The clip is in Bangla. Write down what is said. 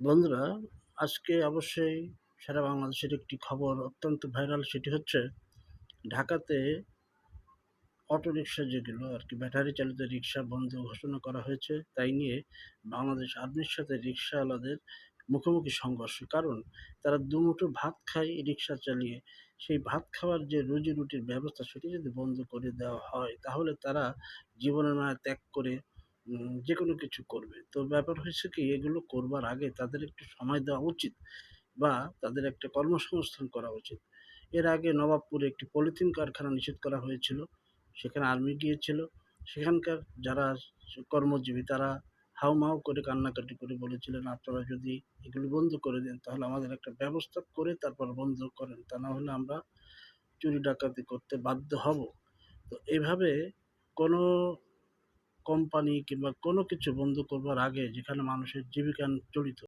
বন্ধুরা, আজকে অবশ্যই সারা বাংলাদেশের একটি খবর অত্যন্ত ভাইরাল। সেটি হচ্ছে ঢাকাতে অটোরিকশা যেগুলো আরকি ব্যাটারি চালিত রিকশা বন্ধ ঘোষণা করা হয়েছে। তাই নিয়ে বাংলাদেশ আর্মির সাথে রিকশাওয়ালাদের মুখোমুখি সংঘর্ষ। কারণ তারা দুমুঠো ভাত খায় রিকশা চালিয়ে। সেই ভাত খাওয়ার যে রুজি-রুটির ব্যবস্থা সেটি যদি বন্ধ করে দেওয়া হয় তাহলে তারা জীবনের মায়া ত্যাগ করে যেকোনো কিছু করবে। তো ব্যাপার হয়েছে কি, এগুলো করবার আগে তাদের একটু সময় দেওয়া উচিত বা তাদের একটা কর্মসংস্থান করা উচিত। এর আগে নবাবপুরে একটি পলিথিন কারখানা নিষেধ করা হয়েছিল। সেখানে আর্মি গিয়েছিল। সেখানকার যারা কর্মজীবী তারা হাউমাউ করে কান্নাকাটি করে বলেছিলেন, "আপনারা যদি এগুলো বন্ধ করে দেন তাহলে আমাদের একটা ব্যবস্থা করে তারপর বন্ধ করেন। তা না হলে আমরা চুরি ডাকাতি করতে বাধ্য হব।" তো এভাবে কোনো কোম্পানি কিংবা কোনো কিছু বন্ধ করবার আগে যেখানে মানুষের জীবিকা জড়িত